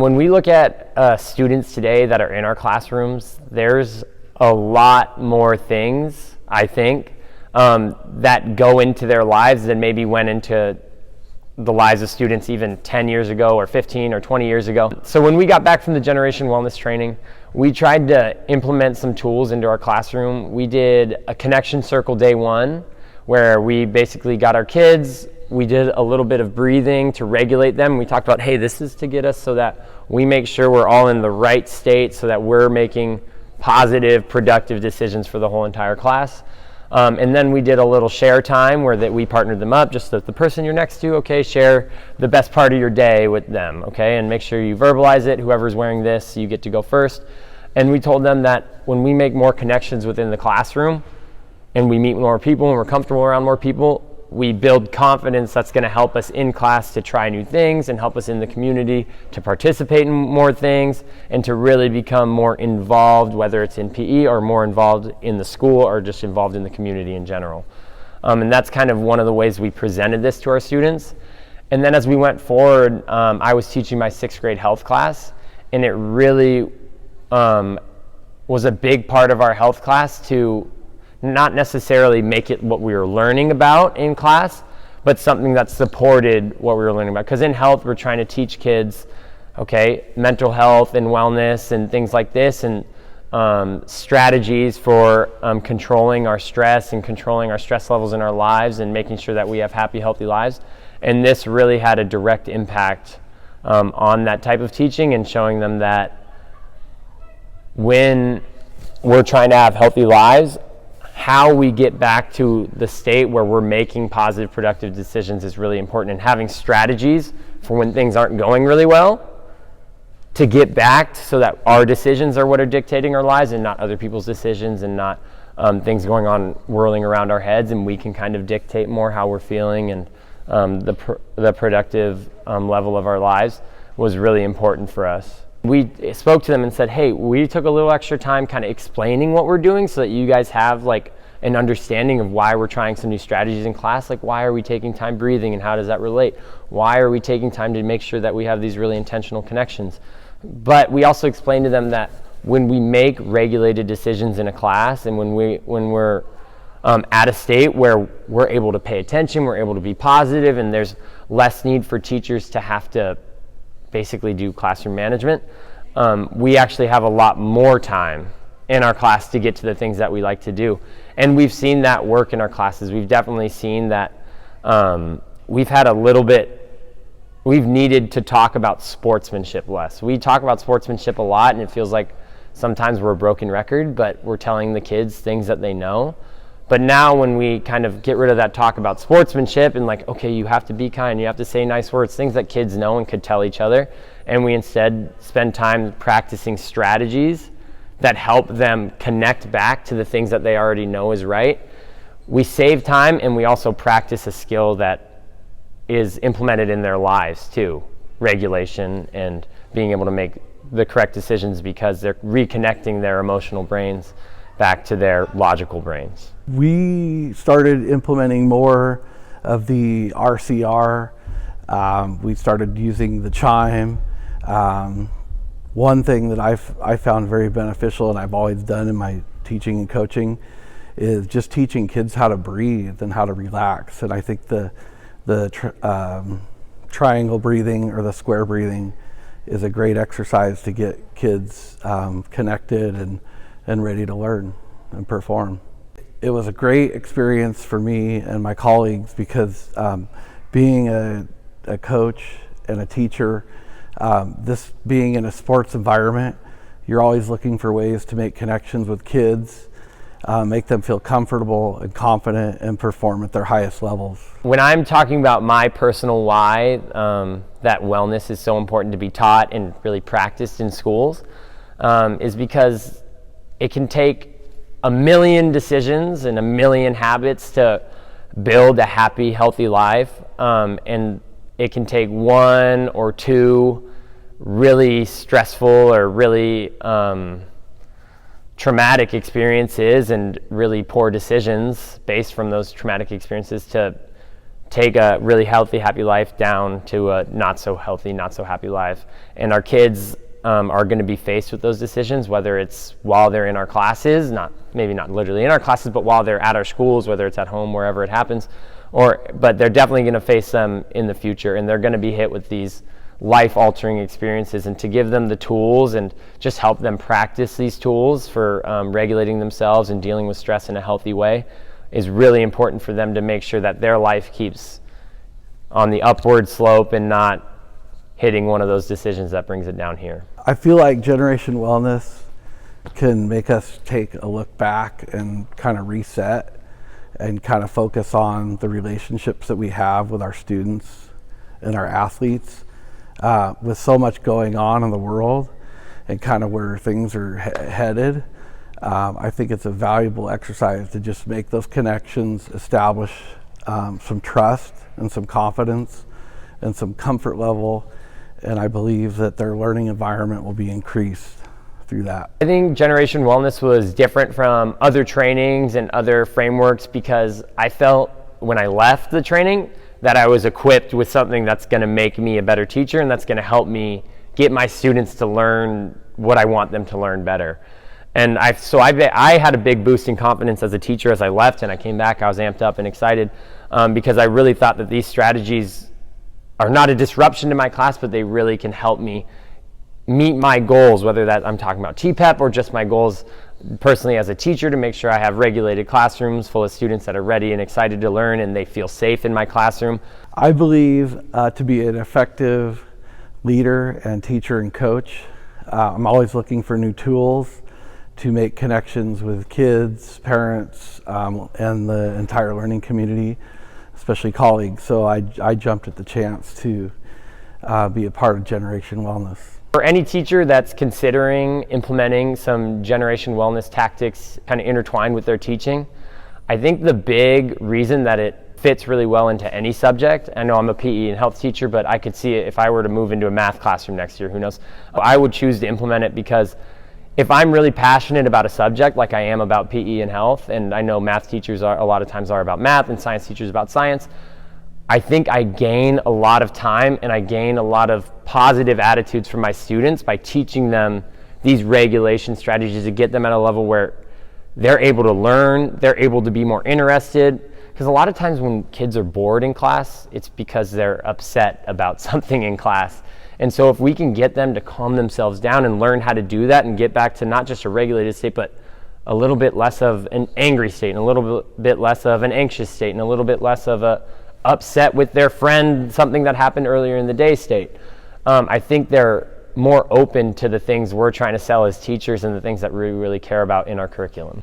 When we look at students today that are in our classrooms, there's a lot more things, I think, that go into their lives than maybe went into the lives of students even 10 years ago or 15 or 20 years ago. So when we got back from the Generation Wellness training, we tried to implement some tools into our classroom. We did a connection circle day one, where we basically got our kids, we did a little bit of breathing to regulate them. We talked about, hey, this is to get us so that we make sure we're all in the right state so that we're making positive, productive decisions for the whole entire class. And then we did a little share time where that we partnered them up, just that the person you're next to, okay, share the best part of your day with them, okay, and make sure you verbalize it. Whoever's wearing this, you get to go first. And we told them that when we make more connections within the classroom and we meet more people and we're comfortable around more people, we build confidence that's going to help us in class to try new things and help us in the community to participate in more things and to really become more involved, whether it's in PE or more involved in the school or just involved in the community in general. And that's kind of one of the ways we presented this to our students. And then as we went forward, I was teaching my 6th grade health class, and it really was a big part of our health class to not necessarily make it what we were learning about in class, but something that supported what we were learning about. Because in health, we're trying to teach kids, okay, mental health and wellness and things like this, and strategies for controlling our stress and controlling our stress levels in our lives and making sure that we have happy, healthy lives. And this really had a direct impact on that type of teaching and showing them that when we're trying to have healthy lives, how we get back to the state where we're making positive, productive decisions is really important, and having strategies for when things aren't going really well to get back so that our decisions are what are dictating our lives and not other people's decisions and not things going on whirling around our heads, and we can kind of dictate more how we're feeling and the productive level of our lives was really important for us. We spoke to them and said, hey, we took a little extra time kind of explaining what we're doing so that you guys have like an understanding of why we're trying some new strategies in class. Like, why are we taking time breathing and how does that relate? Why are we taking time to make sure that we have these really intentional connections? But we also explained to them that when we make regulated decisions in a class and when we're at a state where we're able to pay attention, we're able to be positive, and there's less need for teachers to have to basically do classroom management, we actually have a lot more time in our class to get to the things that we like to do. And we've seen that work in our classes. We've definitely seen that we've needed to talk about sportsmanship less. We talk about sportsmanship a lot, and it feels like sometimes we're a broken record, but we're telling the kids things that they know. But now when we kind of get rid of that talk about sportsmanship and like, okay, you have to be kind, you have to say nice words, things that kids know and could tell each other, and we instead spend time practicing strategies that help them connect back to the things that they already know is right, we save time and we also practice a skill that is implemented in their lives too, regulation and being able to make the correct decisions because they're reconnecting their emotional brains back to their logical brains. We started implementing more of the RCR. We started using the chime. One thing that I found very beneficial, and I've always done in my teaching and coaching, is just teaching kids how to breathe and how to relax. And I think the triangle breathing or the square breathing is a great exercise to get kids connected and ready to learn and perform. It was a great experience for me and my colleagues because being a coach and a teacher, this being in a sports environment, you're always looking for ways to make connections with kids, make them feel comfortable and confident and perform at their highest levels. When I'm talking about my personal why, that wellness is so important to be taught and really practiced in schools, is because it can take a million decisions and a million habits to build a happy, healthy life, and it can take one or two really stressful or really traumatic experiences and really poor decisions based from those traumatic experiences to take a really healthy, happy life down to a not so healthy, not so happy life. And our kids are going to be faced with those decisions, whether it's while they're in our classes, maybe not literally in our classes, but while they're at our schools, whether it's at home, wherever it happens, but they're definitely going to face them in the future, and they're going to be hit with these life-altering experiences. And to give them the tools and just help them practice these tools for regulating themselves and dealing with stress in a healthy way is really important for them to make sure that their life keeps on the upward slope and not hitting one of those decisions that brings it down here. I feel like Generation Wellness can make us take a look back and kind of reset and kind of focus on the relationships that we have with our students and our athletes. With so much going on in the world and kind of where things are headed, I think it's a valuable exercise to just make those connections, establish some trust and some confidence and some comfort level, and I believe that their learning environment will be increased through that. I think Generation Wellness was different from other trainings and other frameworks because I felt when I left the training that I was equipped with something that's going to make me a better teacher and that's going to help me get my students to learn what I want them to learn better. And I had a big boost in confidence as a teacher as I left, and I came back, I was amped up and excited because I really thought that these strategies are not a disruption to my class, but they really can help me meet my goals, whether that I'm talking about TPEP or just my goals personally as a teacher, to make sure I have regulated classrooms full of students that are ready and excited to learn and they feel safe in my classroom. I believe to be an effective leader and teacher and coach, I'm always looking for new tools to make connections with kids, parents, and the entire learning community, especially colleagues. So I jumped at the chance to be a part of Generation Wellness. For any teacher that's considering implementing some Generation Wellness tactics kind of intertwined with their teaching, I think the big reason that it fits really well into any subject, I know I'm a PE and health teacher, but I could see it if I were to move into a math classroom next year, who knows? I would choose to implement it because if I'm really passionate about a subject like I am about PE and health, and I know math teachers a lot of times are about math and science teachers about science, I think I gain a lot of time and I gain a lot of positive attitudes from my students by teaching them these regulation strategies to get them at a level where they're able to learn, they're able to be more interested. Because a lot of times when kids are bored in class, it's because they're upset about something in class. And so if we can get them to calm themselves down and learn how to do that and get back to not just a regulated state, but a little bit less of an angry state and a little bit less of an anxious state and a little bit less of a upset with their friend, something that happened earlier in the day state. I think they're more open to the things we're trying to sell as teachers and the things that we really care about in our curriculum.